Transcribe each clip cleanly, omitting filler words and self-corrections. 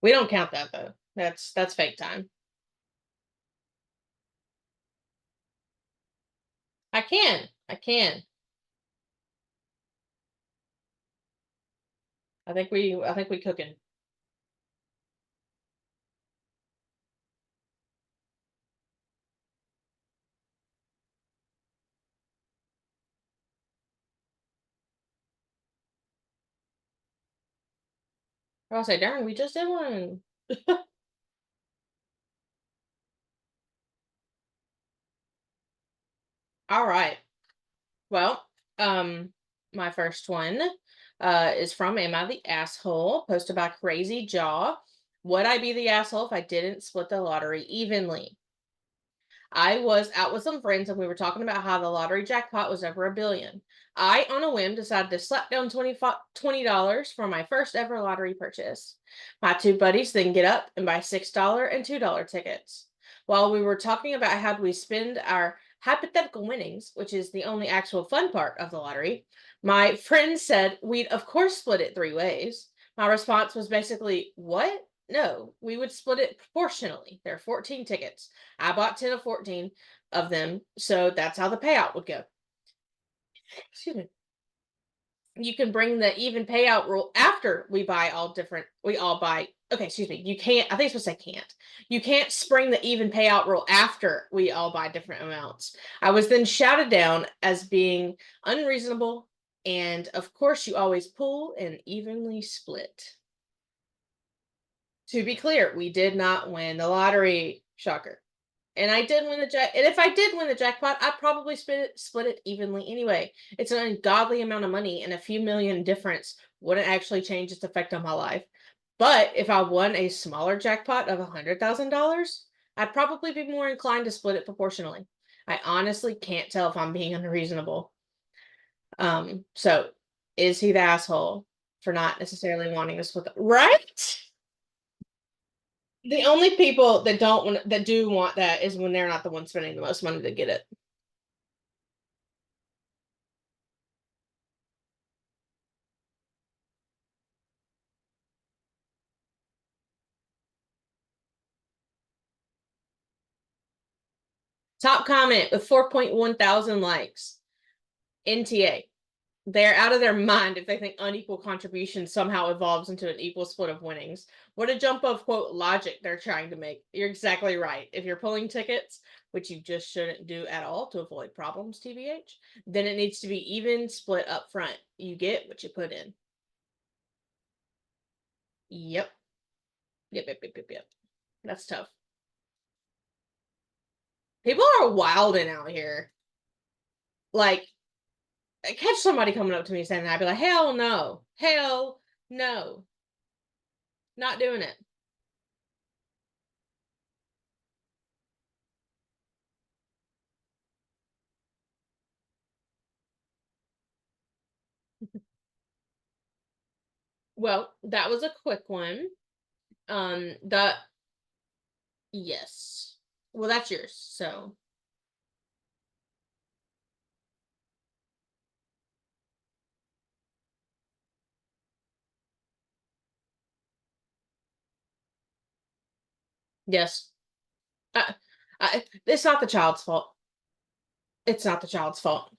We don't count that though. That's fake time. I can. I can. I think we cooking. I'll say, darn, we just did one. All right. Well, um, my first one is from Am I the Asshole? Posted by Crazy Jaw. Would I be the asshole if I didn't split the lottery evenly? I was out with some friends and we were talking about how the lottery jackpot was over a billion. I, on a whim, decided to slap down $20 for my first ever lottery purchase. My two buddies then get up and buy $6 and $2 tickets. While we were talking about how we spend our hypothetical winnings, which is the only actual fun part of the lottery, my friend said we'd of course split it three ways. My response was basically, what? No, we would split it proportionally. There are 14 tickets. I bought 10 of 14 of them, so that's how the payout would go. Excuse me. You can bring the even payout rule after we all buy. Okay, excuse me. You can't, I think it's supposed to say can't. You can't spring the even payout rule after we all buy different amounts. I was then shouted down as being unreasonable, and of course, you always pool and evenly split. To be clear, we did not win the lottery. Shocker. And I did win the and if I did win the jackpot, I'd probably split it evenly anyway. It's an ungodly amount of money, and a few million difference wouldn't actually change its effect on my life. But if I won a smaller jackpot of $100,000, I'd probably be more inclined to split it proportionally. I honestly can't tell if I'm being unreasonable. So is he the asshole for not necessarily wanting to split right? The only people that don't want that do want that is when they're not the one spending the most money to get it. Top comment with 4.1 thousand likes. NTA. They're out of their mind if they think unequal contribution somehow evolves into an equal split of winnings. What a jump of quote logic they're trying to make. You're exactly right. If you're pulling tickets, which you just shouldn't do at all to avoid problems, TBH, then it needs to be even split up front. You get what you put in. Yep. Yep. That's tough. People are wilding out here. Like, I catch somebody coming up to me saying that, I'd be like, hell no. Hell no. Not doing it. Well, that was a quick one. The yes. Well, that's yours. So, yes. Uh, it's not the child's fault. It's not the child's fault.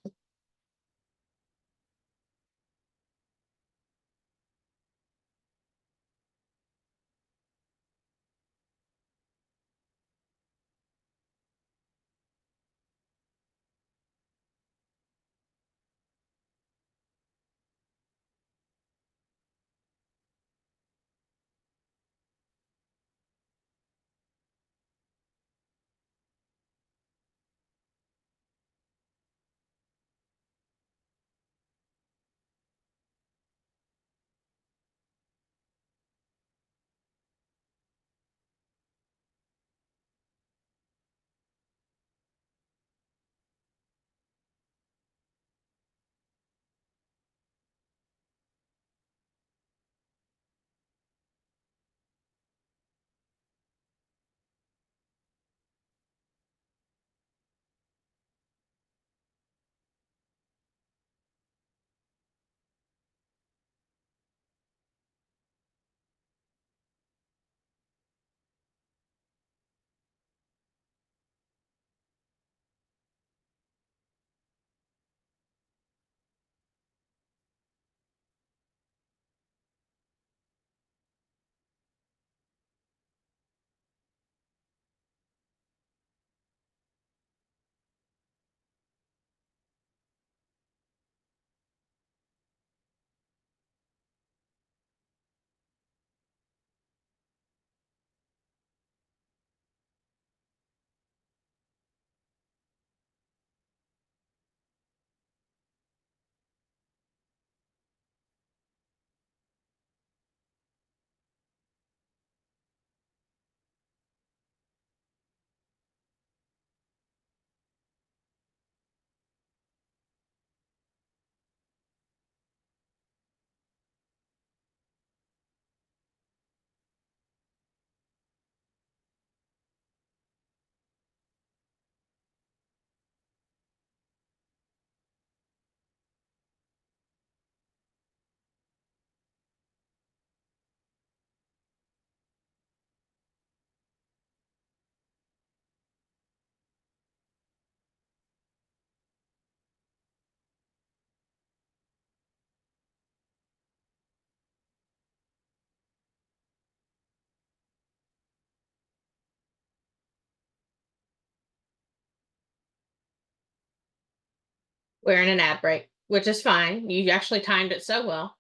We're in an ad break, which is fine. You actually timed it so well.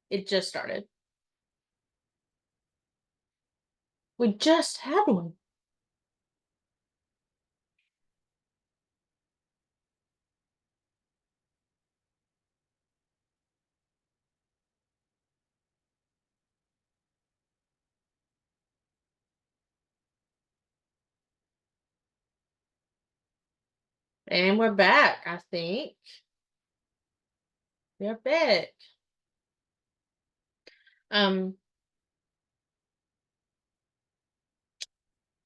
It just started. We just had one. And we're back, I think. We're back. Um,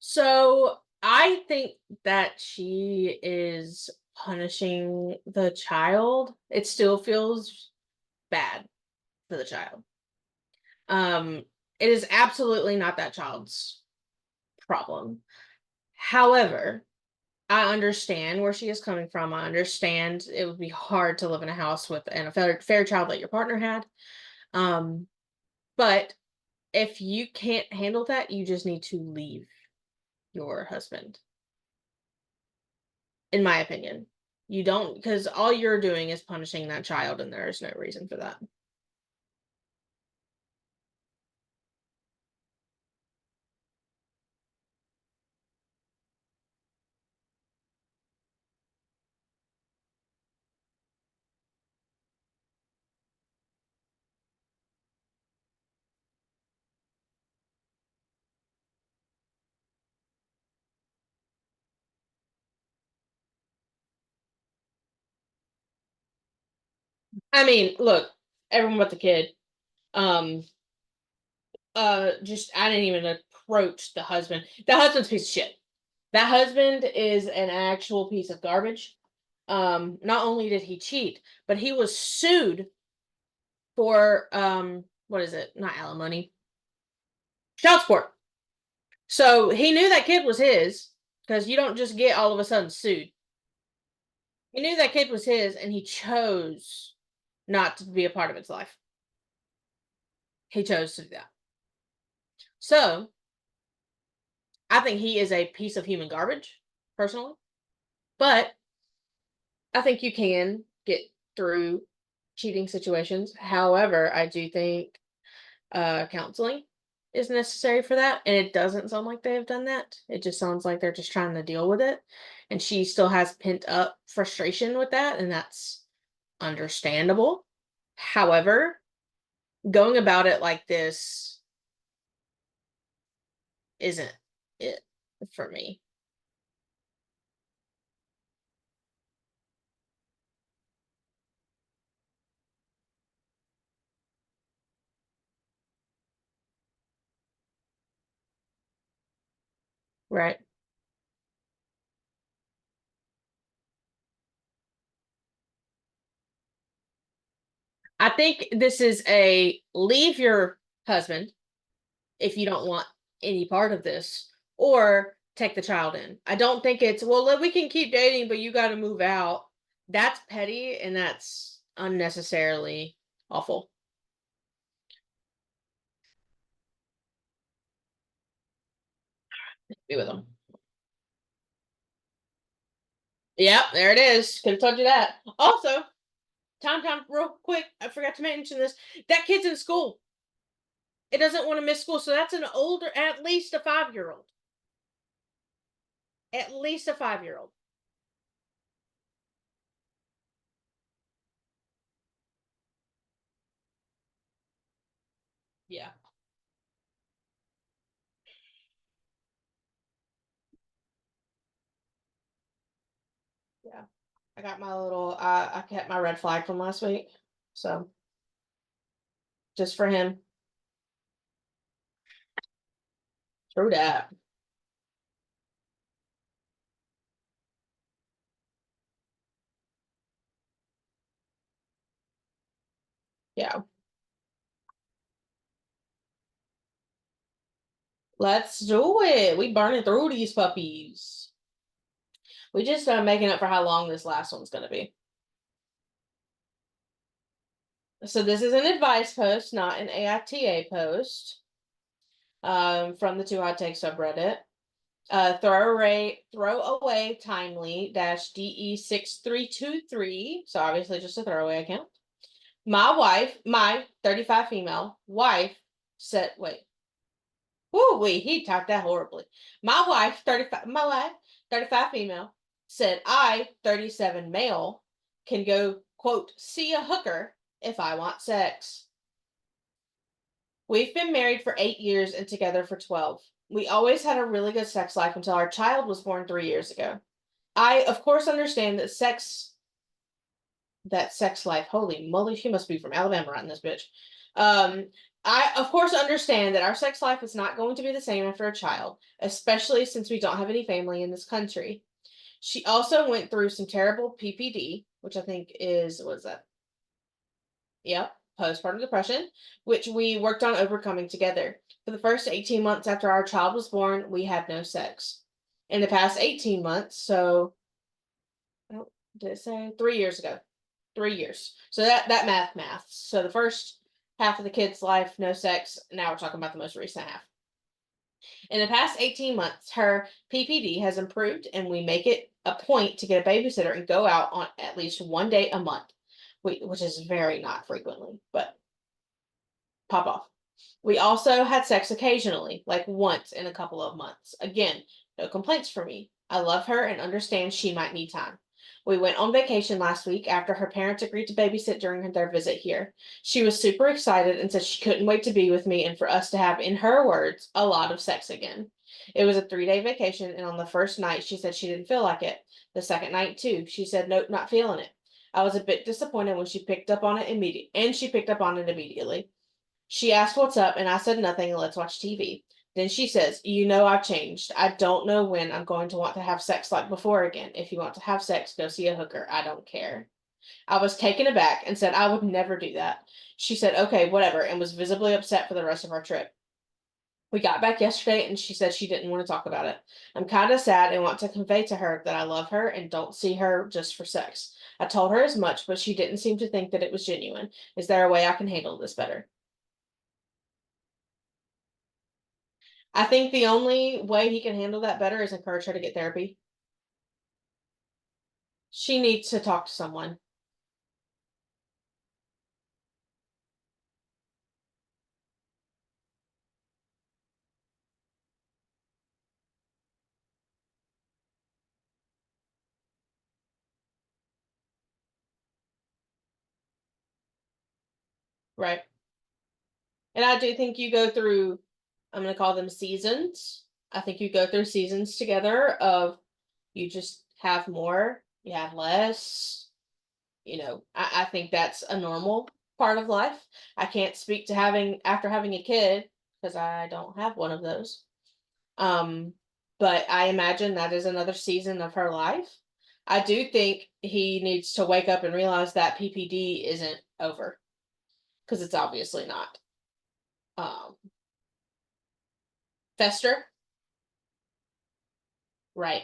so I think that she is punishing the child. It still feels bad for the child. Um, it is absolutely not that child's problem. However, I understand where she is coming from. I understand it would be hard to live in a house with a fair child that your partner had. Um, but if you can't handle that, you just need to leave your husband, in my opinion. You don't, because all you're doing is punishing that child, and there is no reason for that. I mean, look, everyone but the kid. Um, just I didn't even approach the husband. The husband's a piece of shit. That husband is an actual piece of garbage. Not only did he cheat, but he was sued for what is it? Not alimony, child support. So he knew that kid was his because you don't just get all of a sudden sued. He knew that kid was his, and he chose not to be a part of its life. He chose to do that. So I think he is a piece of human garbage, personally. But I think you can get through cheating situations. However, I do think counseling is necessary for that, and it doesn't sound like they have done that. It just sounds like they're just trying to deal with it, and she still has pent up frustration with that, and that's understandable. However, going about it like this isn't it for me. Right. I think this is a leave your husband if you don't want any part of this, or take the child in. I don't think it's, well, we can keep dating, but you got to move out. That's petty, and that's unnecessarily awful. Be with them. Yep, there it is. Could have told you that. Also, time, real quick. I forgot to mention this. That kid's in school. It doesn't want to miss school, so that's an older, at least a 5-year old. At least a 5-year old. Yeah. Yeah. I got my little, I kept my red flag from last week. So just for him. True that. Yeah. Let's do it. We burning through these puppies. We just making up for how long this last one's gonna be. So this is an advice post, not an AITA post. From the Two Hot Take subreddit. Throwaway timely dash DE6323. So obviously just a throwaway account. My 35 female wife said, wait, whoo, wait, he typed that horribly. My wife, 35 female, said I, 37 male, can go, quote, see a hooker if I want sex. We've been married for 8 years and together for 12. We always had a really good sex life until our child was born 3 years ago. I, of course, understand that sex life. Holy moly, she must be from Alabama, right in this bitch. Um, I, of course, understand that our sex life is not going to be the same after a child, especially since we don't have any family in this country. She also went through some terrible PPD, which I think is, what is that? Yep, postpartum depression, which we worked on overcoming together. For the first 18 months after our child was born, we had no sex. In the past 18 months, so, oh, did it say 3 years ago? 3 years. So that math. So the first half of the kid's life, no sex. Now we're talking about the most recent half. In the past 18 months, her PPD has improved, and we make it a point to get a babysitter and go out on at least one date a month, which is very not frequently, but pop off. We also had sex occasionally, like once in a couple of months. Again, no complaints for me. I love her and understand she might need time. We went on vacation last week after her parents agreed to babysit during their visit here. She was super excited and said she couldn't wait to be with me and for us to have, in her words, a lot of sex again. It was a 3-day vacation, and on the first night, she said she didn't feel like it. The second night, too, she said, nope, not feeling it. I was a bit disappointed when she picked up on it immediately, and she picked up on it immediately. She asked what's up, and I said nothing and let's watch TV. Then she says, you know, I've changed. I don't know when I'm going to want to have sex like before again. If you want to have sex, go see a hooker. I don't care. I was taken aback and said I would never do that. She said, okay, whatever, and was visibly upset for the rest of our trip. We got back yesterday and she said she didn't want to talk about it. I'm kind of sad and want to convey to her that I love her and don't see her just for sex. I told her as much, but she didn't seem to think that it was genuine. Is there a way I can handle this better? I think the only way he can handle that better is encourage her to get therapy. She needs to talk to someone. Right. And I do think you go through, I'm going to call them seasons. I think you go through seasons together of you just have more, you have less. I think that's a normal part of life. I can't speak to having after having a kid because I don't have one of those. Um, but I imagine that is another season of her life. I do think he needs to wake up and realize that PPD isn't over because it's obviously not. Um, Fester, right?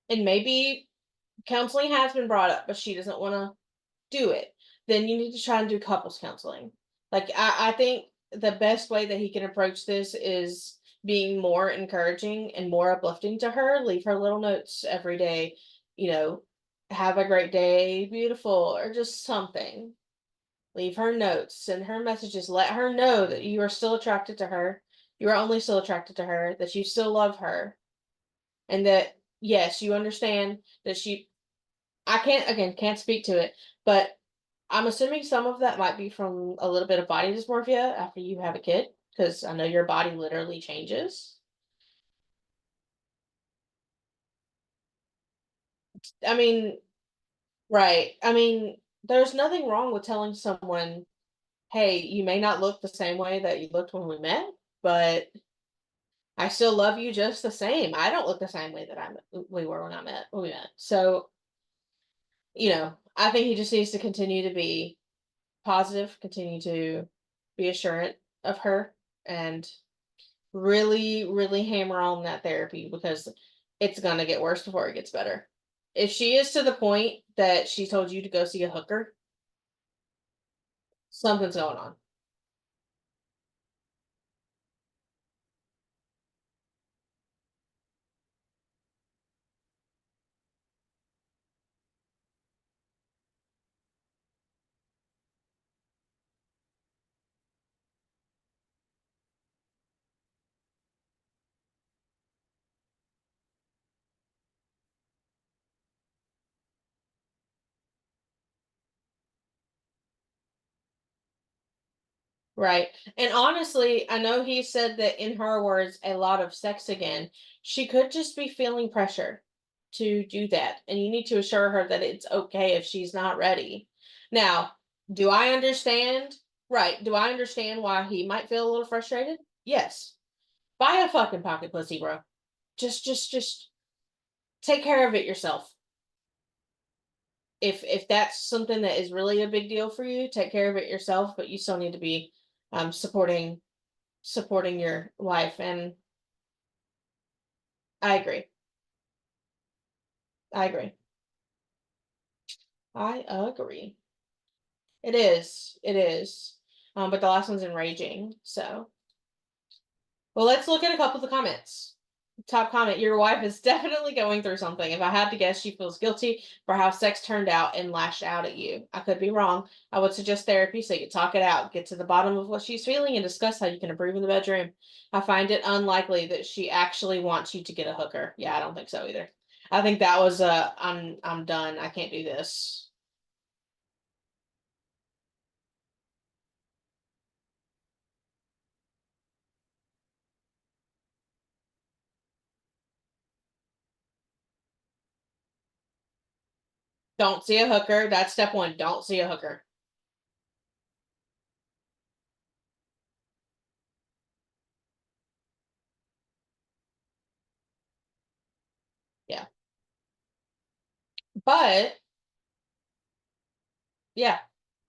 And maybe counseling has been brought up, but she doesn't want to do it. Then you need to try and do couples counseling. Like I think the best way that he can approach this is being more encouraging and more uplifting to her. Leave her little notes every day, you know, have a great day, beautiful, or just something. Leave her notes, send her messages, let her know that you are still attracted to her. You are only still attracted to her, that you still love her, and that yes, you understand that I can't, again, can't speak to it, but I'm assuming some of that might be from a little bit of body dysmorphia after you have a kid, because I know your body literally changes. I mean, right. I mean, there's nothing wrong with telling someone, hey, you may not look the same way that you looked when we met, but I still love you just the same. I don't look the same way that we were when we met. So I think he just needs to continue to be positive, continue to be assurant of her, and really, really hammer on that therapy because it's gonna get worse before it gets better. If she is to the point that she told you to go see a hooker, something's going on. Right. And honestly, I know he said that in her words, a lot of sex again. She could just be feeling pressure to do that. And you need to assure her that it's okay if she's not ready. Now, do I understand? Right. Do I understand why he might feel a little frustrated? Yes. Buy a fucking pocket pussy, bro. Just take care of it yourself. If that's something that is really a big deal for you, take care of it yourself, but you still need to be supporting your wife, and I agree. I agree. I agree. It is. It is. But the last one's enraging. So, well, let's look at a couple of the comments. Top comment: Your wife is definitely going through something. If I had to guess, she feels guilty for how sex turned out and lashed out at you. I could be wrong. I would suggest therapy so you can talk it out, get to the bottom of what she's feeling, and discuss how you can improve in the bedroom. I find it unlikely that she actually wants you to get a hooker. Yeah, I don't think so either. I think that was I'm done. I can't do this. Don't see a hooker. That's step one. Don't see a hooker. Yeah. But yeah,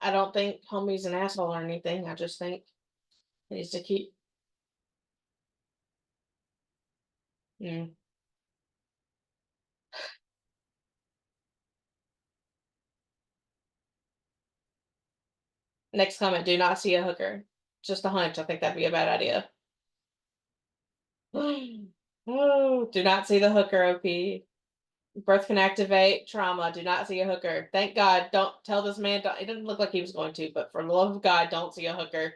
I don't think homie's an asshole or anything. I just think he needs to keep. Mm. Next comment, do not see a hooker. Just a hunch. I think that'd be a bad idea. Oh, do not see the hooker, OP. Birth can activate trauma. Do not see a hooker. Thank God. Don't tell this man. It didn't look like he was going to, but for the love of God, don't see a hooker.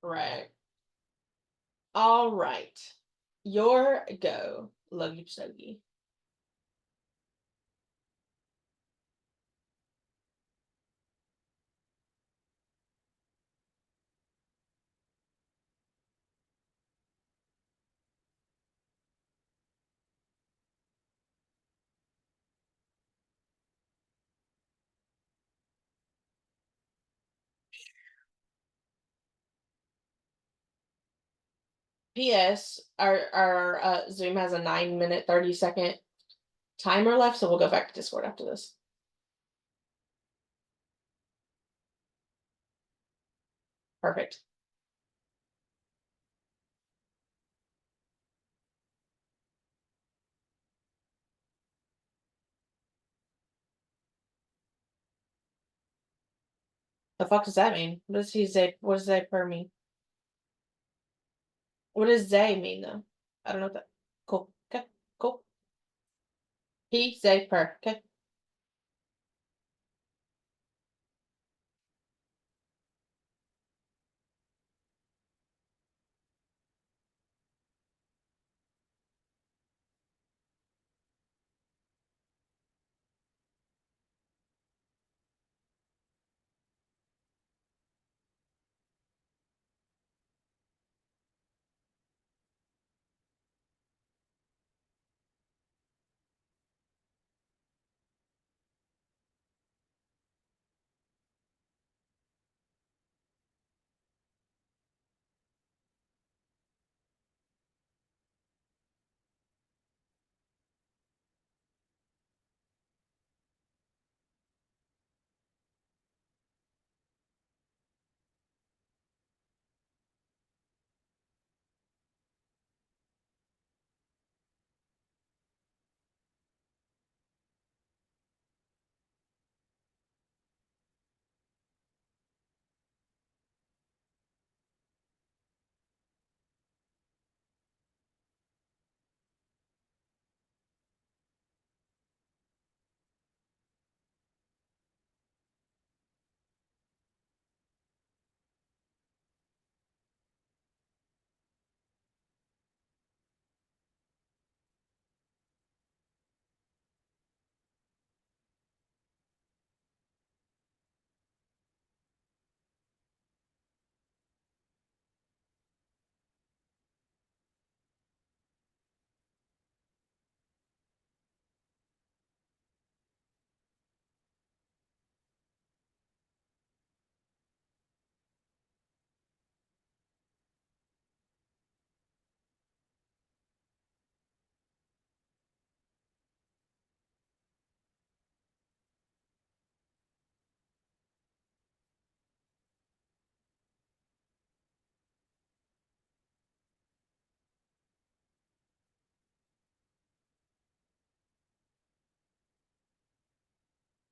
Right. All right. Your go, Logie Stogie. P.S. Our Zoom has a 9 minute 30 second timer left, so we'll go back to Discord after this. Perfect. The fuck does that mean? What does he say? What does they per mean? What does they mean though? I don't know what that. Cool. Okay. Cool. He say per. Okay.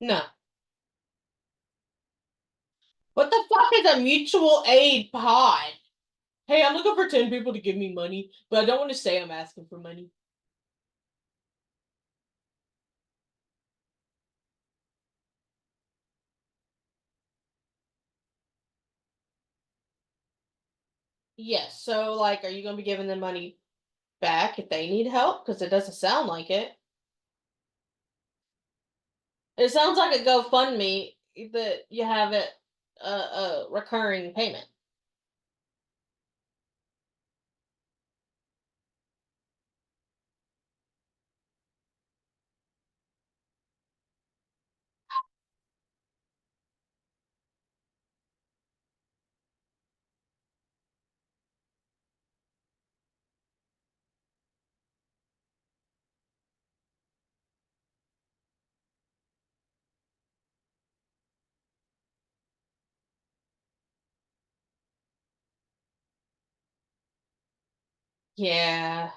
No. What the fuck is a mutual aid pod? Hey, I'm looking for 10 people to give me money, but I don't want to say I'm asking for money. Yes, so like, are you gonna be giving them money back if they need help? Because it doesn't sound like it. It sounds like a GoFundMe that you have it a recurring payment. Yeah.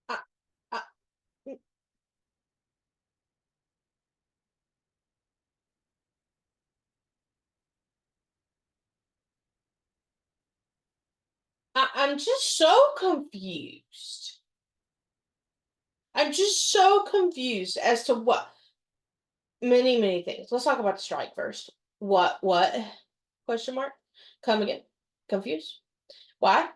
I, I, I'm just so confused. I'm just so confused as to what many things. Let's talk about the strike first. What? Question mark? Come again. Confused? Why?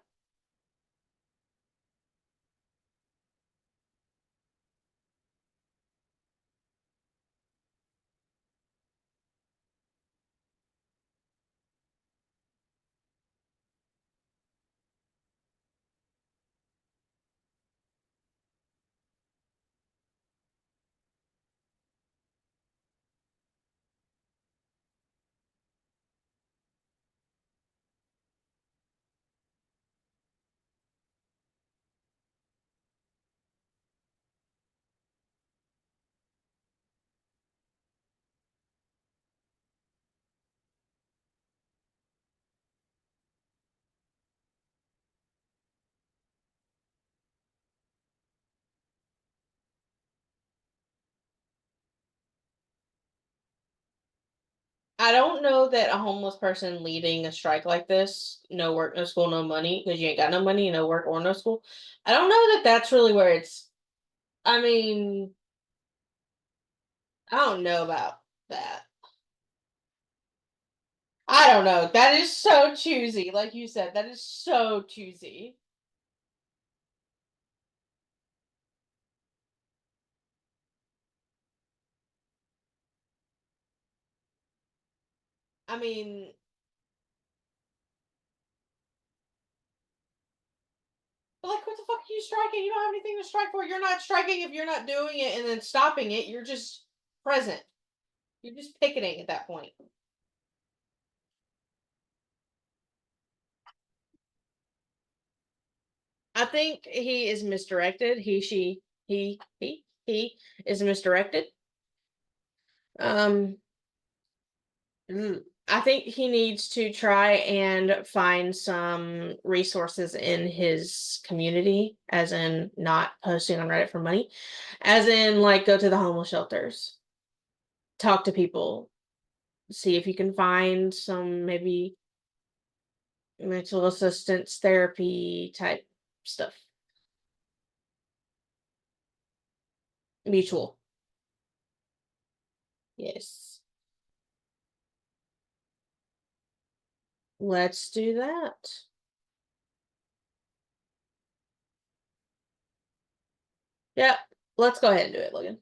I don't know that a homeless person leading a strike like this, no work, no school, no money, because you ain't got no money, no work, or no school. I don't know that that's really where it's. I mean, I don't know about that. I don't know. That is so choosy. Like you said, that is so choosy. I mean, but like, what the fuck are you striking? You don't have anything to strike for. You're not striking if you're not doing it and then stopping it. You're just present. You're just picketing at that point. I think he is misdirected. He is misdirected. Um, I think he needs to try and find some resources in his community, as in not posting on Reddit for money, as in like go to the homeless shelters, talk to people, see if you can find some maybe mental assistance therapy type stuff. Mutual. Yes. Let's do that. Yep. Let's go ahead and do it, Logan.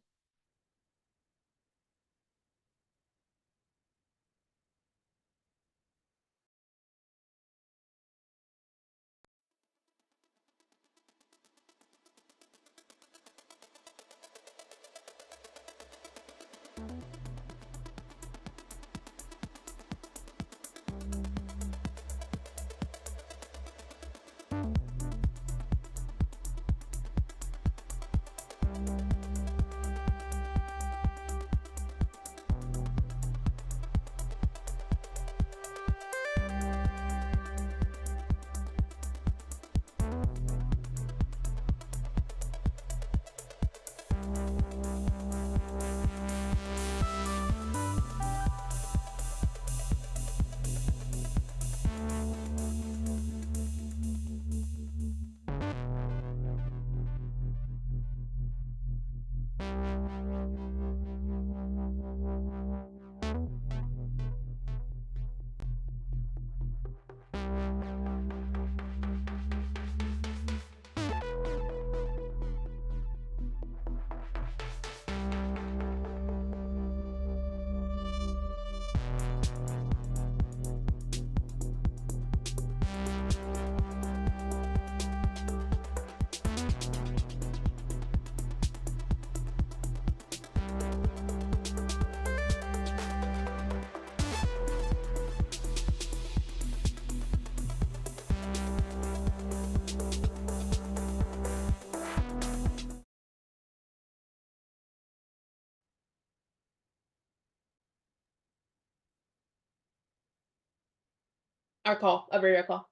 Our call, a video call.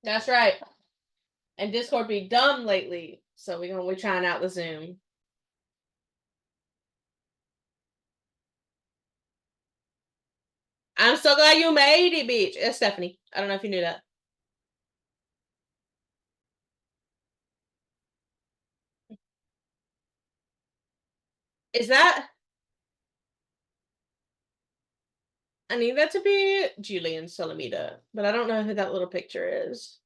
That's right. And Discord be dumb lately, so we're trying out the Zoom. I'm so glad you made it, bitch. It's Stephanie. I don't know if you knew that. Is that? I need that to be Julian Solomita, but I don't know who that little picture is.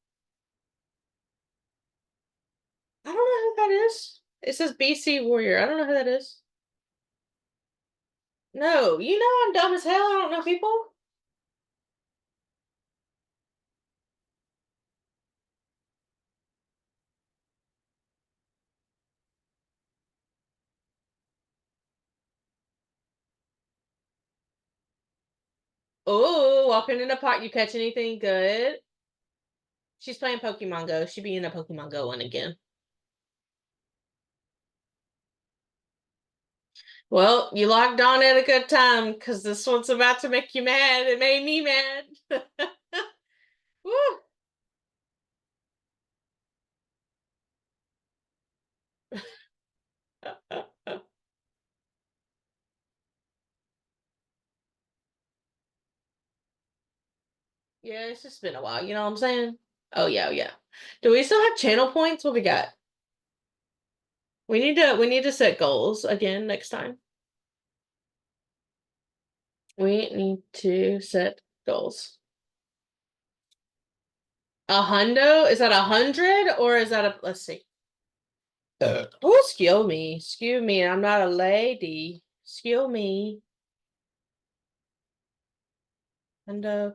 I don't know who that is. It says BC Warrior. I don't know who that is. No, you know I'm dumb as hell. I don't know people. Oh, walking in the park. You catch anything good? She's playing Pokemon Go. She be in a Pokemon Go one again. Well, you logged on at a good time because this one's about to make you mad. It made me mad. Woo. Yeah, it's just been a while. You know what I'm saying? Oh yeah, yeah. Do we still have channel points? What we got? We need to set goals again next time. We need to set goals. A hundo? Is that 100 or is that a? Let's see. Oh, excuse me. Excuse me. I'm not a lady. Excuse me. Hundo.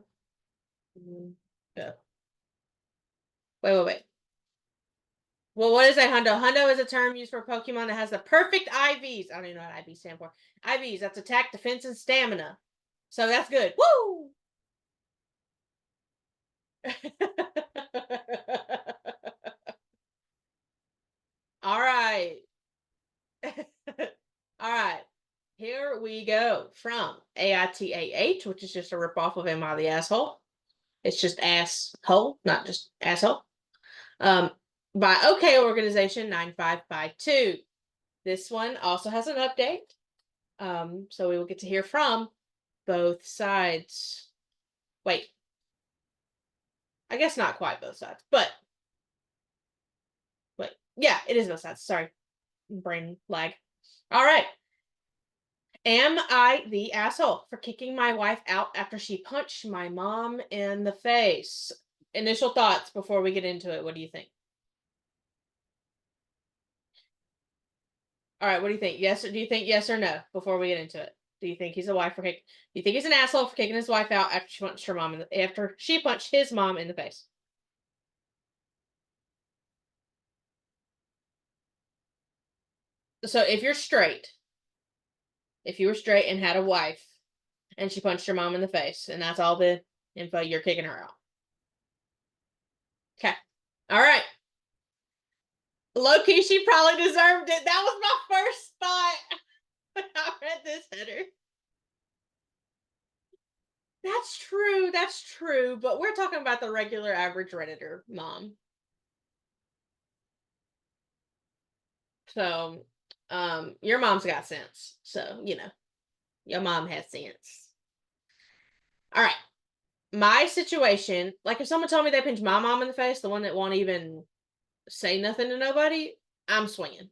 Yeah. Wait. Well, what is a hundo? Hundo is a term used for Pokemon that has the perfect IVs. I don't even know what IV stand for. IVs, that's attack, defense, and stamina. So that's good. Woo! All right. All right. Here we go from AITAH, which is just a ripoff of Am I the Asshole? It's just asshole, not just asshole. By OK Organization 9552. This one also has an update. So we will get to hear from both sides. Wait. I guess not quite both sides, but wait. Yeah, it is both sides. Sorry. Brain lag. All right. Am I the asshole for kicking my wife out after she punched my mom in the face? Initial thoughts before we get into it. What do you think? All right, what do you think? Yes, or do you think yes or no before we get into it? Do you think he's a wife for kick? Do you think he's an asshole for kicking his wife out after she punched her mom after she punched his mom in the face? So if you were straight and had a wife and she punched your mom in the face and that's all the info, you're kicking her out. Okay. All right. Low key, she probably deserved it. That was my first thought when I read this header. That's true. That's true. But we're talking about the regular average Redditor mom. So, your mom's got sense. So, your mom has sense. All right. My situation, like if someone told me they pinched my mom in the face, the one that won't even say nothing to nobody, I'm swinging.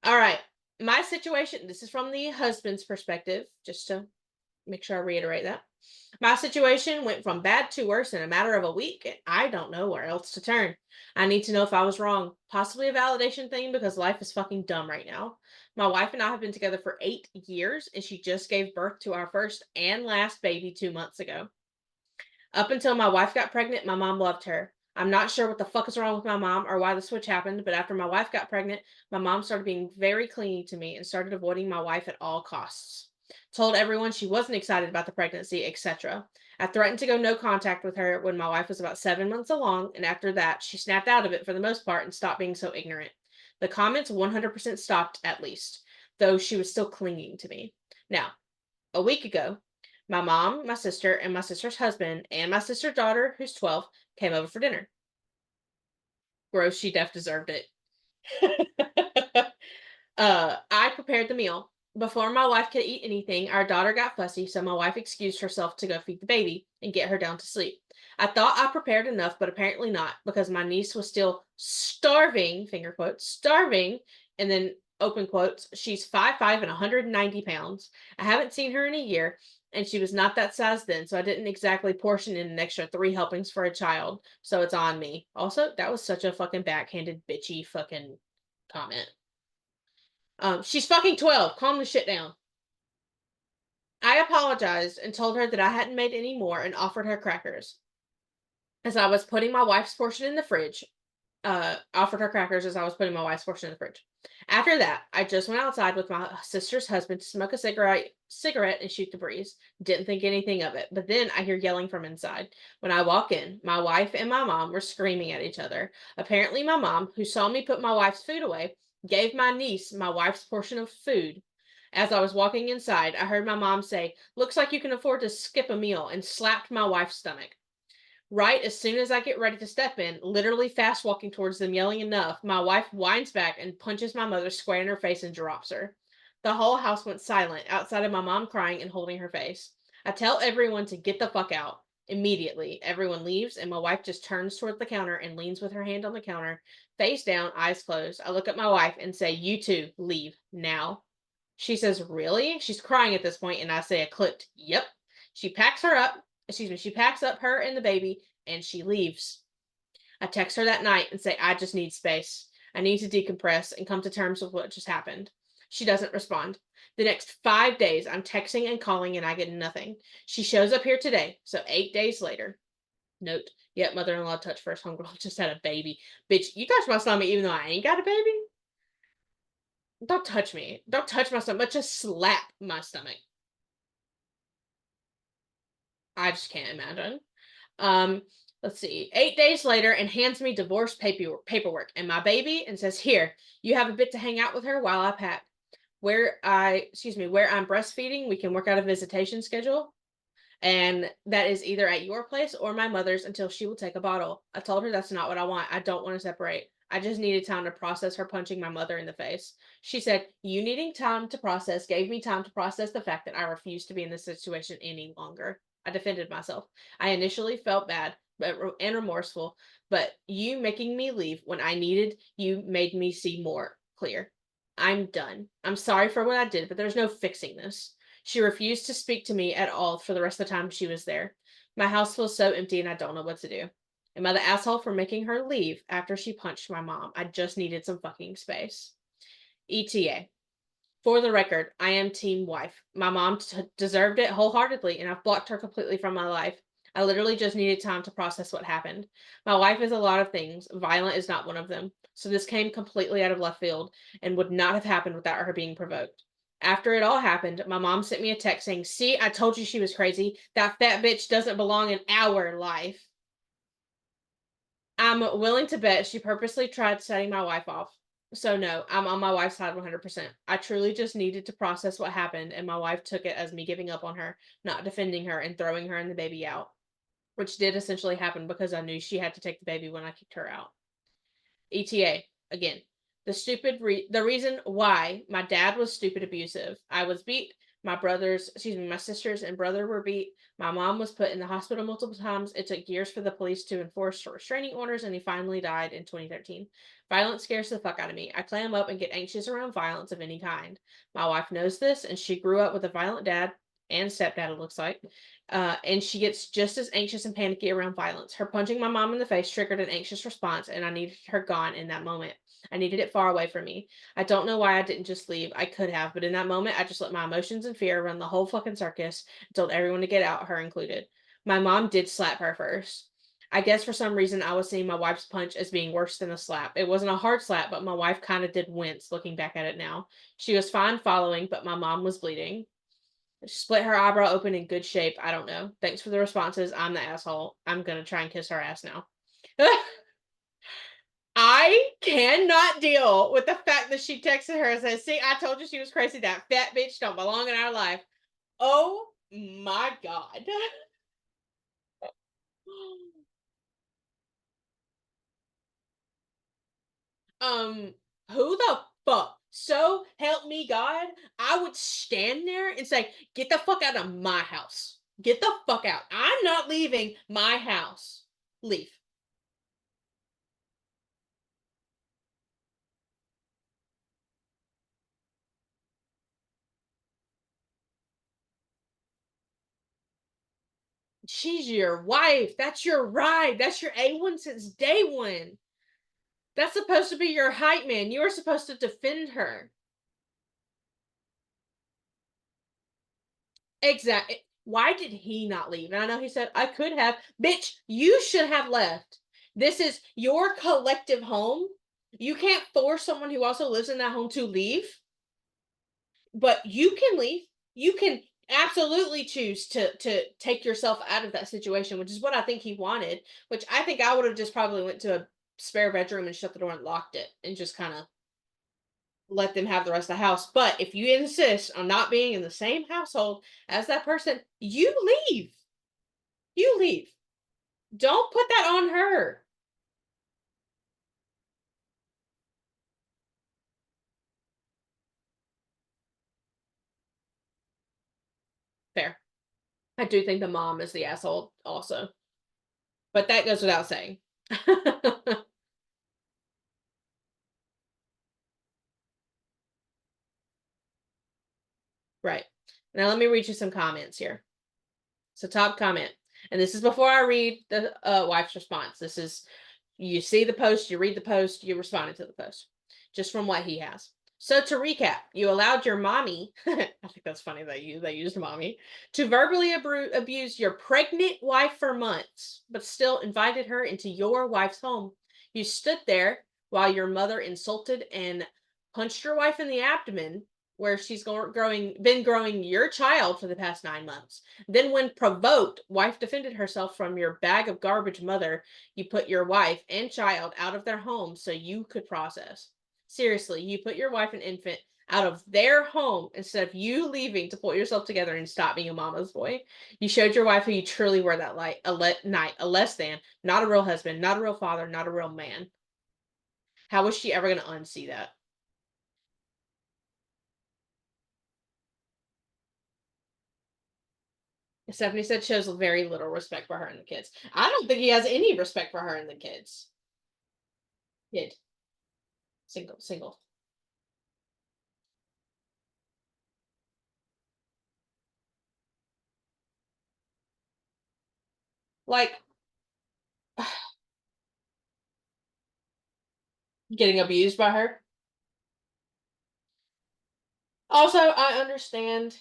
All right. My situation, this is from the husband's perspective, just to make sure I reiterate that. My situation went from bad to worse in a matter of a week, and I don't know where else to turn. I need to know if I was wrong. Possibly a validation thing because life is fucking dumb right now. My wife and I have been together for 8 years, and she just gave birth to our first and last baby 2 months ago. Up until my wife got pregnant, my mom loved her. I'm not sure what the fuck is wrong with my mom or why the switch happened, but after my wife got pregnant, my mom started being very clingy to me and started avoiding my wife at all costs. Told everyone she wasn't excited about the pregnancy, etc. I threatened to go no contact with her when my wife was about 7 months along, and after that, she snapped out of it for the most part and stopped being so ignorant. The comments 100% stopped at least, though she was still clinging to me. Now, A week ago, my mom, my sister, and my sister's husband, and my sister's daughter, who's 12, came over for dinner. Gross, she def deserved it. I prepared the meal. Before my wife could eat anything, our daughter got fussy, so my wife excused herself to go feed the baby and get her down to sleep. I thought I prepared enough, but apparently not, because my niece was still starving, finger quotes, starving, and then open quotes. She's 5'5" and 190 pounds. I haven't seen her in a year, and she was not that size then, so I didn't exactly portion in an extra 3 helpings for a child, so it's on me. Also, that was such a fucking backhanded, bitchy fucking comment. She's fucking 12. Calm the shit down. I apologized and told her that I hadn't made any more and offered her crackers. As I was putting my wife's portion in the fridge, offered her crackers as I was putting my wife's portion in the fridge. After that, I just went outside with my sister's husband to smoke a cigarette and shoot the breeze. Didn't think anything of it. But then I hear yelling from inside. When I walk in, my wife and my mom were screaming at each other. Apparently, my mom, who saw me put my wife's food away, gave my niece my wife's portion of food. As I was walking inside, I heard my mom say, "Looks like you can afford to skip a meal," and slapped my wife's stomach. Right as soon as I get ready to step in, literally fast walking towards them, yelling enough, my wife winds back and punches my mother square in her face and drops her. The whole house went silent, outside of my mom crying and holding her face. I tell everyone to get the fuck out. Immediately, everyone leaves, and my wife just turns toward the counter and leans with her hand on the counter, face down, eyes closed. I look at my wife and say, "You two, leave now." She says, "Really?" She's crying at this point, and I say a clipped, "Yep." She packs her up, she packs up her and the baby, and she leaves. I text her that night and say, "I just need space. I need to decompress and come to terms with what just happened." She doesn't respond. The next 5 days, I'm texting and calling, and I get nothing. She shows up here today, so 8 days later. Note, yet mother-in-law touched first homegirl just had a baby. Bitch, you touched my stomach even though I ain't got a baby? Don't touch me. Don't touch my stomach, but just slap my stomach. I just can't imagine. Um, let's see. 8 days later, and hands me divorce paperwork and my baby, and says, "Here, you have a bit to hang out with her while I pack. Where I'm breastfeeding, we can work out a visitation schedule, and that is either at your place or my mother's until she will take a bottle." I told her that's not what I want. I don't want to separate. I just needed time to process her punching my mother in the face. She said, "You needing time to process gave me time to process the fact that I refuse to be in this situation any longer." I defended myself. I initially felt bad and remorseful, but you making me leave when I needed you made me see more clear. I'm done. I'm sorry for what I did, but there's no fixing this. She refused to speak to me at all for the rest of the time she was there. My house feels so empty and I don't know what to do. Am I the asshole for making her leave after she punched my mom? I just needed some fucking space. ETA. For the record, I am team wife. My mom deserved it wholeheartedly, and I've blocked her completely from my life. I literally just needed time to process what happened. My wife is a lot of things. Violent is not one of them. So this came completely out of left field and would not have happened without her being provoked. After it all happened, my mom sent me a text saying, "See, I told you she was crazy. That fat bitch doesn't belong in our life." I'm willing to bet she purposely tried setting my wife off. So no, I'm on my wife's side 100%. I truly just needed to process what happened, and my wife took it as me giving up on her, not defending her, and throwing her and the baby out, which did essentially happen because I knew she had to take the baby when I kicked her out. ETA again. The reason why my dad was stupid abusive. I was beat. My sisters and brother were beat. My mom was put in the hospital multiple times. It took years for the police to enforce restraining orders, and he finally died in 2013. Violence scares the fuck out of me. I clam up and get anxious around violence of any kind. My wife knows this, and she grew up with a violent dad and stepdad, it looks like. And she gets just as anxious and panicky around violence. Her punching my mom in the face triggered an anxious response, and I needed her gone in that moment. I needed it far away from me. I don't know why I didn't just leave. I could have, but in that moment, I just let my emotions and fear run the whole fucking circus and told everyone to get out, her included. My mom did slap her first. I guess for some reason I was seeing my wife's punch as being worse than a slap. It wasn't a hard slap, but my wife kind of did wince looking back at it now. She was fine following, but my mom was bleeding. Split her eyebrow open in good shape. I don't know. Thanks for the responses. I'm the asshole. I'm gonna try and kiss her ass now. I cannot deal with the fact that she texted her and said, "See, I told you she was crazy. That fat bitch don't belong in our life." Oh my god. Um, who the fuck? So help me God, I would stand there and say, "Get the fuck out of my house. Get the fuck out. I'm not leaving my house. Leave." She's your wife. That's your right. That's your A1 since day one. That's supposed to be your hype man. You are supposed to defend her. Exactly. Why did he not leave? And I know he said, I could have. Bitch, you should have left. This is your collective home. You can't force someone who also lives in that home to leave, but you can leave. You can absolutely choose to take yourself out of that situation, which is what I think he wanted, which I think I would have just probably went to a spare bedroom and shut the door and locked it and just kind of let them have the rest of the house. But if you insist on not being in the same household as that person, you leave. You leave. Don't put that on her. Fair. I do think the mom is the asshole also, but that goes without saying. Right. Now let me read you some comments here. So top comment, and this is before I read the wife's response. This is you see the post, you read the post, you responded to the post, just from what he has. So to recap, you allowed your mommy, I think that's funny that they used mommy, to verbally abuse your pregnant wife for months, but still invited her into your wife's home. You stood there while your mother insulted and punched your wife in the abdomen, where she's been growing your child for the past 9 months. Then, when provoked, wife defended herself from your bag of garbage mother. You put your wife and child out of their home so you could process. Seriously, you put your wife and infant out of their home instead of you leaving to pull yourself together and stop being a mama's boy. You showed your wife who you truly were that night, a less than, not a real husband, not a real father, not a real man. How was she ever going to unsee that? Stephanie said shows very little respect for her and the kids. I don't think he has any respect for her and the kids. Kid, single, single. Like getting abused by her. Also, I understand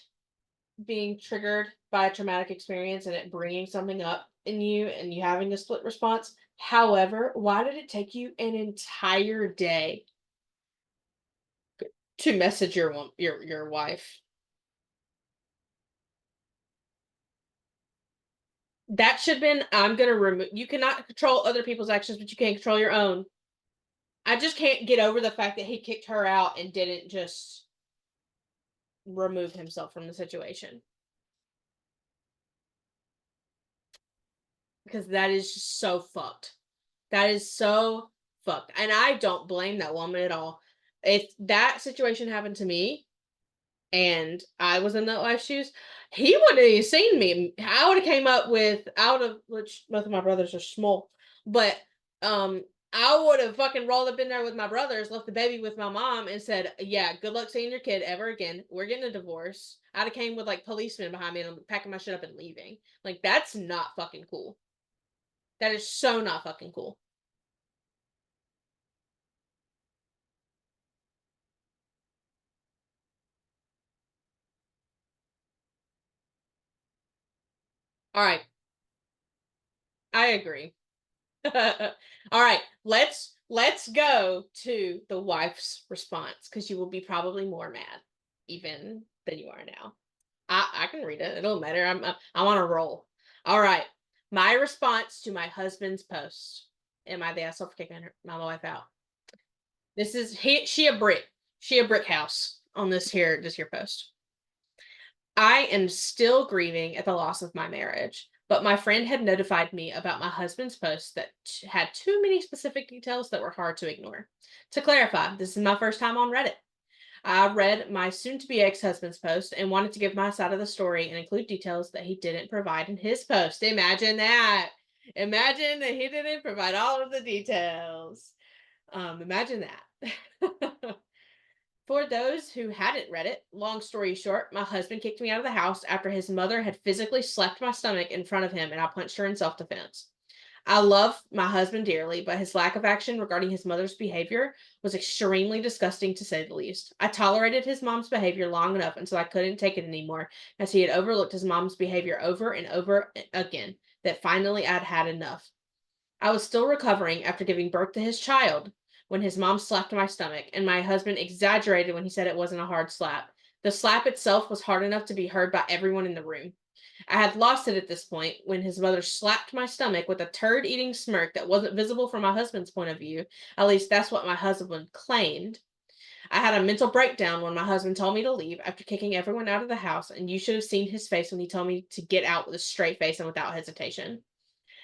being triggered by a traumatic experience and it bringing something up in you and you having a split response. However, why did it take you an entire day to message your wife? That should have been I'm gonna remove. You cannot control other people's actions, but you can't control your own. I just can't get over the fact that he kicked her out and didn't just remove himself from the situation, because that is just so fucked. That is so fucked. And I don't blame that woman at all. If that situation happened to me and I was in that wife's shoes, he wouldn't have even seen me. I would have came up with out of which both of my brothers are small, but I would have fucking rolled up in there with my brothers, left the baby with my mom, and said, "Yeah, good luck seeing your kid ever again. We're getting a divorce." I'd have came with like policemen behind me and I'm packing my shit up and leaving. Like that's not fucking cool. That is so not fucking cool. All right, I agree. All right, let's go to the wife's response because you will be probably more mad even than you are now. I can read it. It don't matter. I'm on a roll. All right. My response to my husband's post. Am I the asshole for kicking my wife out? This is she a brick. She a brick house on this here post. I am still grieving at the loss of my marriage, but my friend had notified me about my husband's post that had too many specific details that were hard to ignore. To clarify, this is my first time on Reddit. I read my soon to be ex husband's post and wanted to give my side of the story and include details that he didn't provide in his post. Imagine that. Imagine that he didn't provide all of the details. Imagine that. For those who hadn't read it, long story short, my husband kicked me out of the house after his mother had physically slapped my stomach in front of him and I punched her in self defense. I love my husband dearly, but his lack of action regarding his mother's behavior was extremely disgusting to say the least. I tolerated his mom's behavior long enough until I couldn't take it anymore, as he had overlooked his mom's behavior over and over again, that finally I'd had enough. I was still recovering after giving birth to his child when his mom slapped my stomach, and my husband exaggerated when he said it wasn't a hard slap. The slap itself was hard enough to be heard by everyone in the room. I had lost it at this point when his mother slapped my stomach with a turd eating smirk that wasn't visible from my husband's point of view. At least that's what my husband claimed. I had a mental breakdown when my husband told me to leave after kicking everyone out of the house, and you should have seen his face when he told me to get out with a straight face and without hesitation.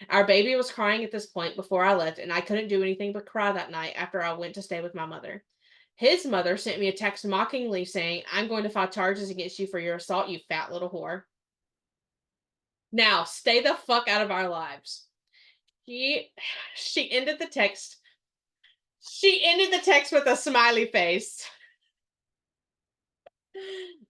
Our baby was crying at this point before I left, and I couldn't do anything but cry that night after I went to stay with my mother. His mother sent me a text mockingly saying, "I'm going to file charges against you for your assault, you fat little whore. Now, stay the fuck out of our lives." She she ended the text. She ended the text with a smiley face.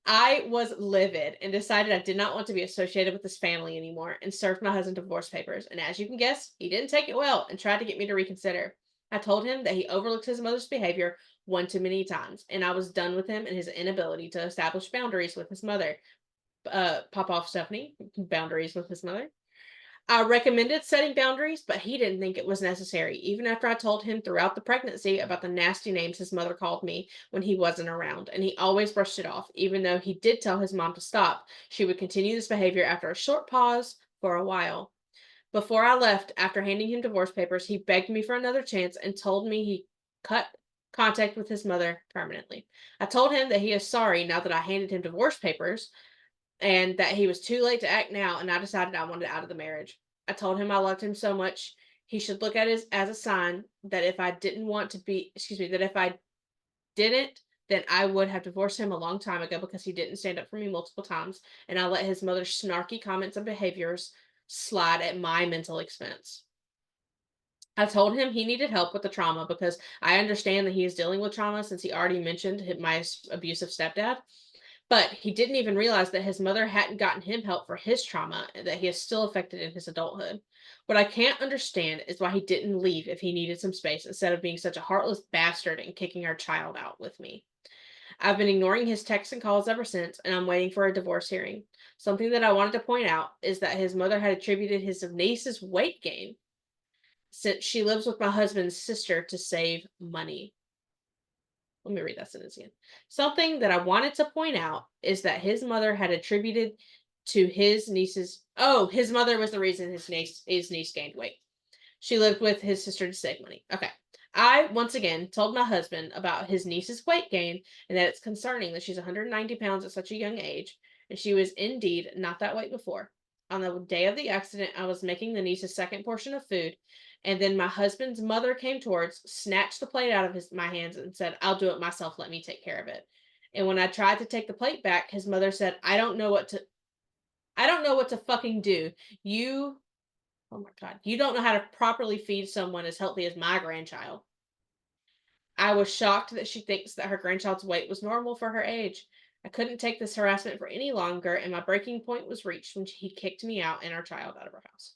I was livid and decided I did not want to be associated with this family anymore and served my husband divorce papers. And as you can guess, he didn't take it well and tried to get me to reconsider. I told him that he overlooked his mother's behavior one too many times, and I was done with him and his inability to establish boundaries with his mother. Pop off, Stephanie. Boundaries with his mother. I recommended setting boundaries, but he didn't think it was necessary, even after I told him throughout the pregnancy about the nasty names his mother called me when he wasn't around, and he always brushed it off. Even though he did tell his mom to stop, she would continue this behavior after a short pause for a while. Before I left, after handing him divorce papers, he begged me for another chance and told me he cut contact with his mother permanently. I told him that he is sorry now that I handed him divorce papers, and that he was too late to act now, and I decided I wanted out of the marriage. I told him I loved him so much he should look at it as a sign that if I didn't want to be, excuse me, that if I didn't, then I would have divorced him a long time ago because he didn't stand up for me multiple times, and I let his mother's snarky comments and behaviors slide at my mental expense. I told him he needed help with the trauma because I understand that he is dealing with trauma since he already mentioned my abusive stepdad. But he didn't even realize that his mother hadn't gotten him help for his trauma and that he is still affected in his adulthood. What I can't understand is why he didn't leave if he needed some space instead of being such a heartless bastard and kicking our child out with me. I've been ignoring his texts and calls ever since, and I'm waiting for a divorce hearing. Something that I wanted to point out is that his mother had attributed his niece's weight gain since she lives with my husband's sister to save money. Let me read that sentence again. Something that I wanted to point out is that his mother had attributed to his mother was the reason his niece gained weight. She lived with his sister to save money. Okay. I once again told my husband about his niece's weight gain and that it's concerning that she's 190 pounds at such a young age, and she was indeed not that weight before. On the day of the accident, I was making the niece's second portion of food, and then my husband's mother came towards, snatched the plate out of my hands, and said, "I'll do it myself. Let me take care of it." And when I tried to take the plate back, his mother said, I don't know what to fucking do. You Oh my god. You don't know how to properly feed someone as healthy as my grandchild. I was shocked that she thinks that her grandchild's weight was normal for her age. I couldn't take this harassment for any longer, and my breaking point was reached when he kicked me out and our child out of our house.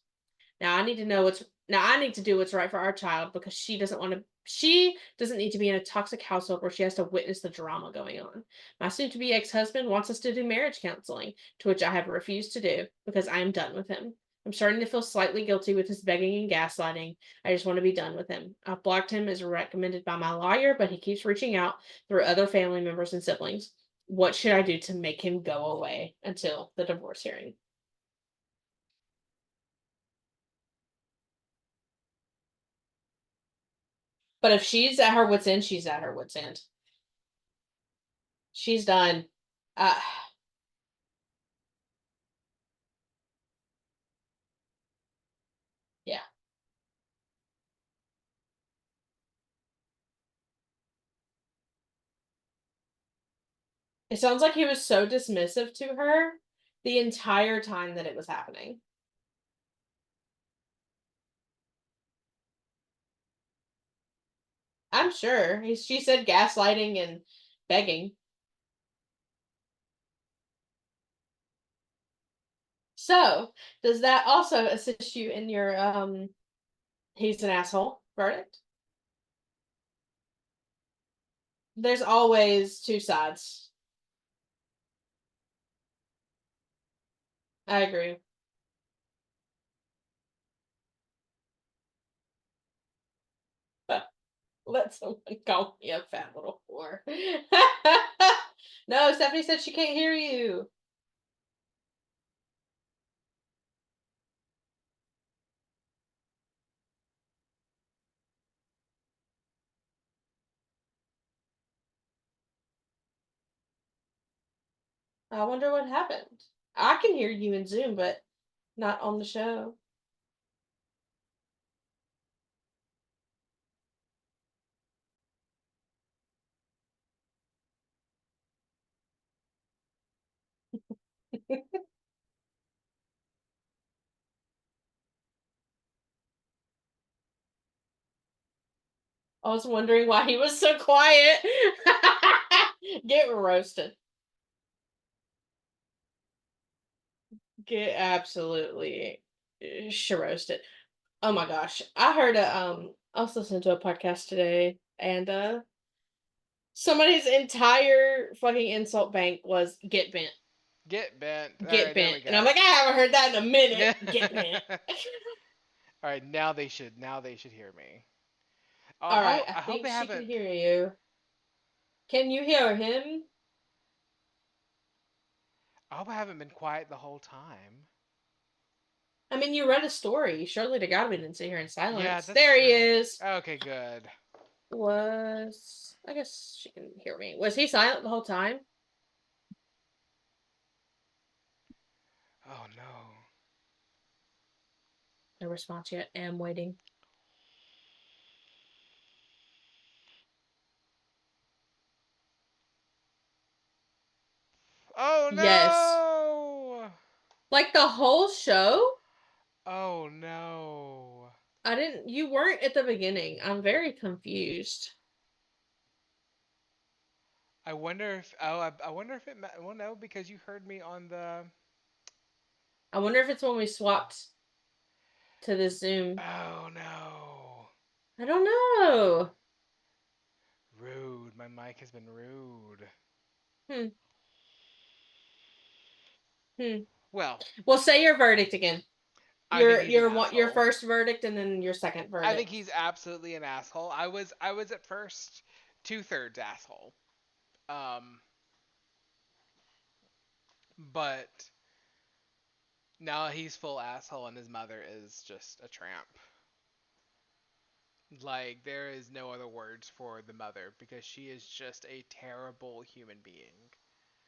Now I need to do what's right for our child because she doesn't need to be in a toxic household where she has to witness the drama going on. My soon to be ex-husband wants us to do marriage counseling, to which I have refused to do because I am done with him. I'm starting to feel slightly guilty with his begging and gaslighting. I just want to be done with him. I've blocked him as recommended by my lawyer, but he keeps reaching out through other family members and siblings. What should I do to make him go away until the divorce hearing? But if she's at her wit's end, she's at her wit's end. She's done. Uh, It sounds like he was so dismissive to her the entire time that it was happening. I'm sure. She said gaslighting and begging. So, does that also assist you in your he's an asshole verdict? There's always two sides. I agree. Let someone call me a fat little whore. No, Stephanie said she can't hear you. I wonder what happened. I can hear you in Zoom, but not on the show. I was wondering why he was so quiet. Get roasted. Get absolutely roasted. Oh my gosh. I heard I was listening to a podcast today and somebody's entire fucking insult bank was get bent. Get bent. All Get right, there bent. we And I'm go. like, I haven't heard that in a minute. Yeah. Get bent. All right, now they should. Now they should hear me. All right, I I hope think they she can haven't. hear you. Can you hear him? I hope I haven't been quiet the whole time. I mean, you read a story. Surely to God we didn't sit here in Yeah, silence. that's There he true. is. Okay, good. Was I guess she can hear me. Was he silent the whole time? Oh no. No response yet. Am waiting. Oh Yes. no. Like the whole show? Oh no. I didn't you weren't at the beginning. I'm very confused. I wonder if I wonder if well no because you heard me on the I wonder if it's when we swapped to the Zoom. oh no. I don't know. Rude. My mic has been rude. Hmm. Hmm. Well, Well, say your verdict again. I think he's an Your asshole. first verdict and then your second I think verdict. he's absolutely an asshole. I was at first 2/3 asshole. Um, but now he's full asshole and his mother is just a tramp. Like there is no other words for the mother because she is just a terrible human being.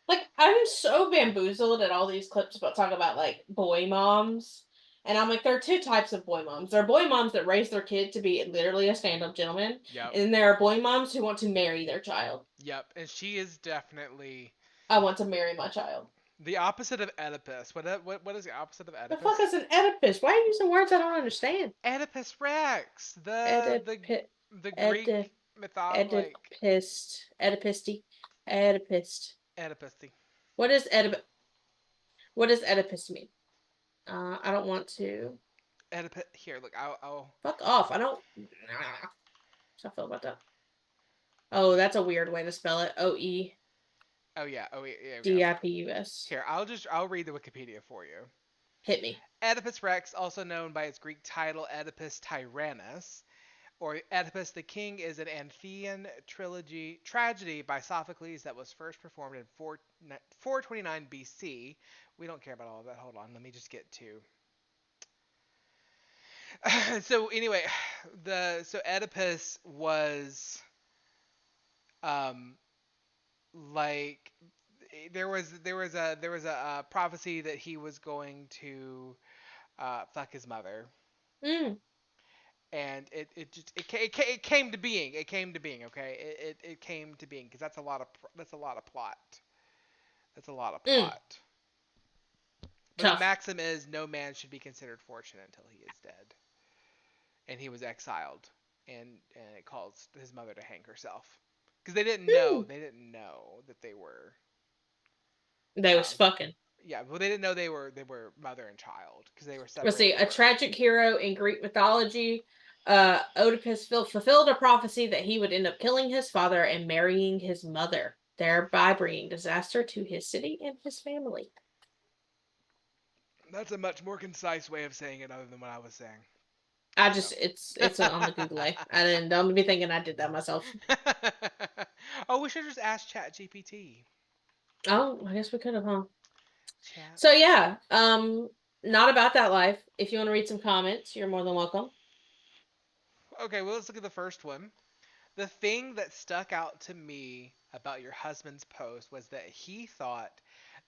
Like I'm so bamboozled at all these clips about talk about like boy moms. And I'm like, there are two types of boy moms. There are boy moms that raise their kid to be literally a stand-up gentleman, Yep. and then there are boy moms who want to marry their child. Yep. And she is definitely I want to marry my child. the opposite of Oedipus. What is the opposite of The fuck Oedipus? is an Oedipus? Why are you using words I don't understand? Oedipus Rex, Oedipus, the Greek Oedip, like Oedipus, Oedipusty, Oedipus. Oedipus. What is Oedipus? What does Oedipus mean? I don't want to. Oedipus. Here, look. I'll. Fuck off. I don't. How I feel about that. Oh, that's a weird way to spell it. Oh yeah. Oh yeah. Yeah. Yeah. OEDIPUS. Here, I'll read the Wikipedia for you. Hit me. Oedipus Rex, also known by its Greek title Oedipus Tyrannus, or Oedipus the King, is an Aeneid trilogy tragedy by Sophocles that was first performed in 429 BC. We don't care about all of that. Hold on, let me just get to. So anyway, the so Oedipus was um like there was a prophecy that he was going to fuck his mother, Mm. and it came to being. It came to being. Okay, it came to being because that's a lot of plot. That's a lot of Mm, plot. But the tough. maxim is no man should be considered fortunate until he is dead. And he was exiled, and it caused his mother to hang herself because they didn't know. Mm. They didn't know that they were. They was Um, fucking. yeah, well, they didn't know they were mother and child because they were Let's see. separated at A birth. tragic hero in Greek mythology. Oedipus fulfilled a prophecy that he would end up killing his father and marrying his mother, thereby bringing disaster to his city and his family. That's a much more concise way of saying it, other than what I was saying. I So. just it's on the Google. I didn't don't be thinking I did that myself. Oh, we should just ask Chat GPT. Oh, I guess we could have, huh? Chat. So yeah, not about that life. If you want to read some comments, you're more than welcome. Okay, well, let's look at the first one. The thing that stuck out to me about your husband's post was that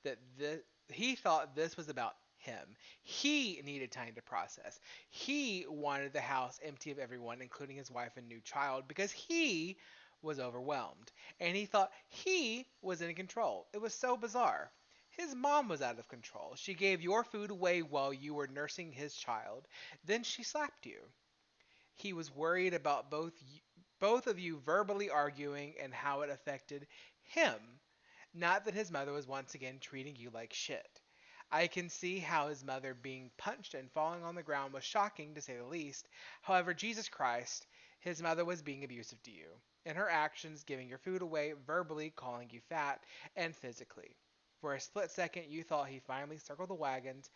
that he thought this was about him. He needed time to process. He wanted the house empty of everyone, including his wife and new child, because he was overwhelmed and he thought he was in control. It was so bizarre. His mom was out of control. She gave your food away while you were nursing his child. Then she slapped you. He was worried about both of you verbally arguing and how it affected him. Not that his mother was once again treating you like shit. I can see how his mother being punched and falling on the ground was shocking to say the least. However, Jesus Christ, his mother was being abusive to you. In her actions, giving your food away, verbally calling you fat, and physically. For a split second, you thought he finally circled the wagons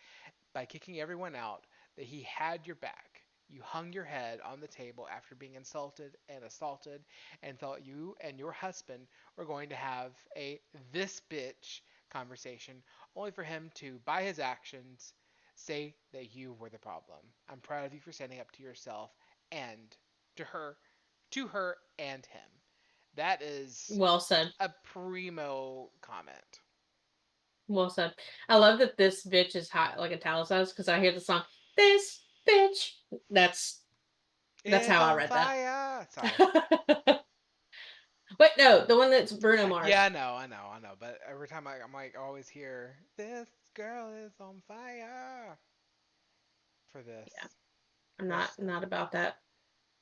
by kicking everyone out, that he had your back. You hung your head on the table after being insulted and assaulted and thought you and your husband were going to have a this bitch conversation, only for him to, by his actions, say that you were the problem. I'm proud of you for standing up to yourself and to her, and him. That is Well said. a primo comment. Well said. I love that this bitch is hot like italicized because I hear the song "This bitch." That's It's how I on read that. fire. Sorry. But no, the one that's Bruno Yeah, Mars. I know. But every time I'm like, I always hear this girl is on fire for this. Yeah, I'm That's not about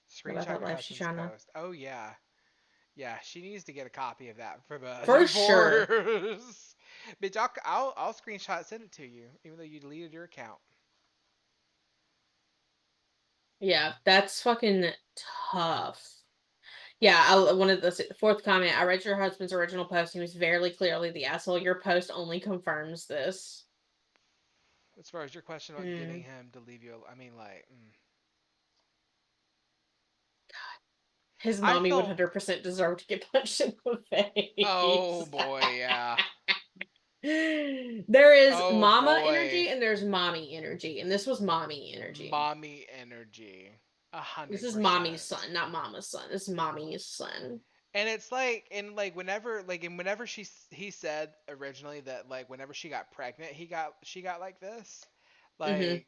screenshot that your life she's husband's trying to. post. Oh yeah, yeah. She needs to get a copy of that for the For sure. divorce. Bitch, I'll screenshot send it to you, even though you deleted your account. Yeah, that's fucking tough. Yeah, I wanted the fourth comment. I read your husband's original post. He was very clearly the asshole. Your post only confirms this. As far as your question about getting Mm. him to leave you, I mean, like, His I mommy would felt. 100% deserve to get punched in the Oh face. boy, yeah. There is Oh mama boy, energy and there's mommy energy, and this was mommy energy. mommy energy, a This hundred is mommy's percent. son, not mama's son. This is mommy's son. And it's like, and like whenever he said originally that like whenever she got pregnant, she got like this, Hmm. like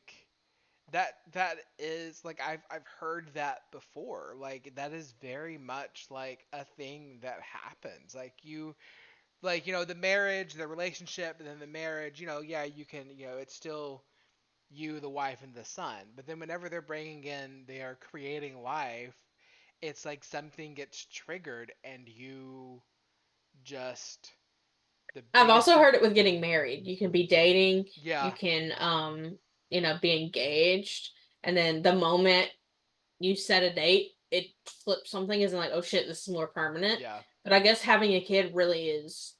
that is like I've heard that before. Like that is very much like a thing that happens. Like the marriage, the relationship, and then the marriage. Yeah, you can it's still you, the wife, and the son. But then whenever they are creating life, it's like something gets triggered and you just the I've biggest also thing. heard it with getting married. You can be dating, you Yeah, can be engaged, and then the moment you set a date, it flips something isn't like, oh shit, this is more permanent. yeah, But I guess having a kid really is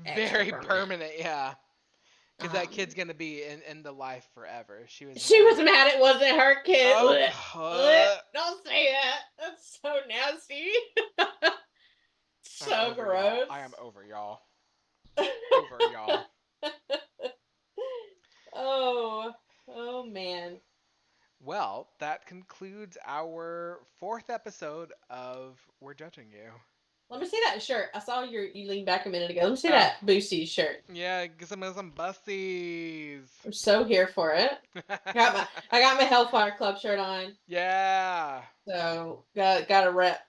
extra very permanent. permanent. Yeah, because that kid's Um gonna be in the life forever. She was she was mad. mad it wasn't her kid. Oh, Blech, blech, don't say that. That's so nasty. I'm So over y'all. I am gross. over y'all. Over y'all. Oh, oh man. Well, that concludes our fourth episode of We're Judging You. Let me see that shirt. I saw you lean back a minute ago. Let me see Oh, that Boosie shirt. yeah, get some bussies. I'm so here for it. I got my Hellfire Club shirt on. Yeah. So got a rep.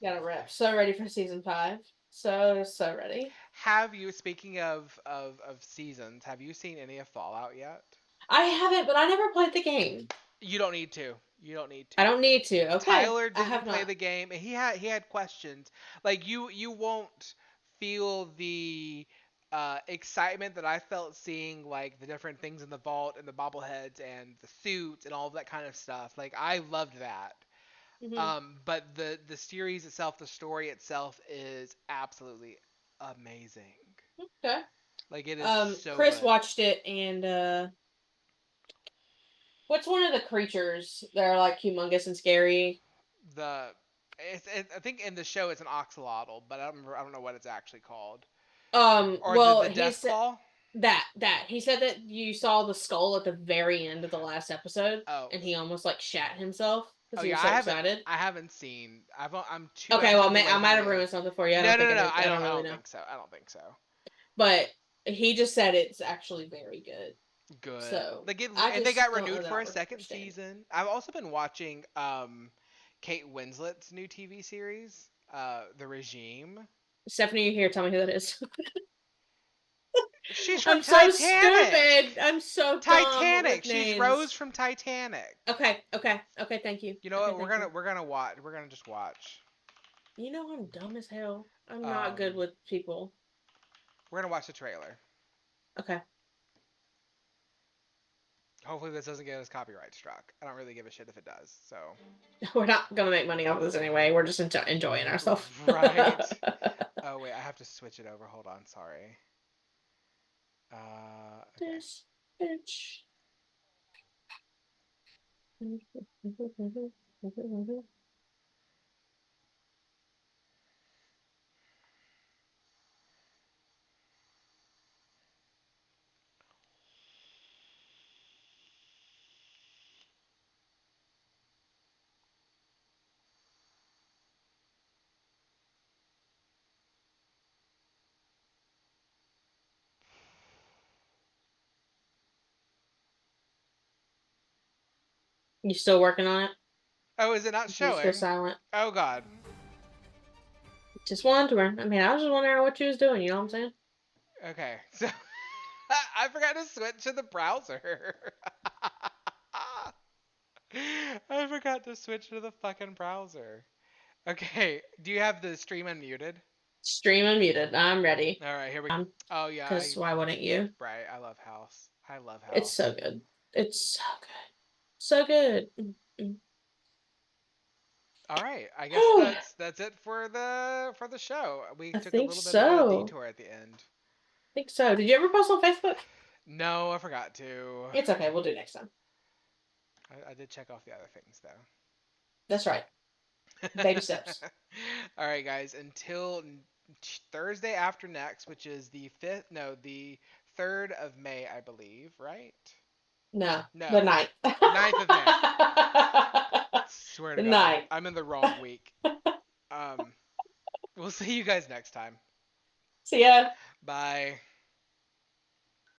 Got a rep. So ready for season 5. So ready. Have you, speaking of seasons, have you seen any of Fallout yet? I haven't, but I never played the game. You don't need to. You don't need I to. don't need to. Okay. Tyler I didn't have play not. the game, and he had questions. Like you won't feel the excitement that I felt seeing like the different things in the vault and the bobbleheads and the suits and all of that kind of stuff. Like I loved that. Hmm. But the series itself, the story itself, is absolutely amazing. Okay. Like it is so Chris good. watched it, and what's one of the creatures that are like humongous and scary? The I think in the show it's an oxalotl, but I don't know what it's actually called. Or Well, the he death said claw. that he said that you saw the skull at the very end of the last episode, Oh, and he almost like shat himself because oh he yeah, was so excited. I haven't seen. I'm two Okay, well, episodes away I from might the have end. ruined something for you. I No, don't no, think no, I no. did. I don't I really don't know, think so. I don't think so. but he just said it's actually very good. Good. So Like it, I and they got just don't know renewed that for I a would second understand. season. I've also been watching Kate Winslet's new TV series, The Regime. Stephanie, you here? Tell me who that is. She's from I'm so Titanic. stupid. I'm so dumb Titanic. with She's Rose names. from Titanic. Okay. Thank you. You know Okay, what? thank you. We're gonna watch. We're gonna just watch. You know I'm dumb as hell. I'm not good Um, with people. we're gonna watch the trailer. Okay. Hopefully this doesn't get us copyright struck. I don't really give a shit if it does. So. We're not gonna make money off of this anyway. We're just enjoying ourselves. Right. Oh wait, I have to switch it over. Hold on. Sorry. Okay. This bitch. You still working on it? Oh, is it not You just go showing? silent. Oh God. Just wondering. I mean, I was just wondering what you was doing. You know what I'm saying? Okay. So I forgot to switch to the browser. I forgot to switch to the fucking browser. Okay. Do you have the stream unmuted? Stream unmuted. I'm ready. All right. Here we. Oh yeah. Because why wouldn't you? Right. I love House. I love It's House. so good. It's so good. So good. All right. I guess I that's it for the show. We took a think little bit of a so. detour at the end. I think so. Did you ever post on Facebook? No, I forgot to. It's okay. We'll do next time. I did check off the other things though. That's right. Baby steps. All right, guys. Until Thursday after next, which is the fifth, no, the 3rd of May, I believe. Right? No, the No, night. ninth of May. Swear to The God, night. I'm in the wrong week. Um, we'll see you guys next time. See ya. Bye.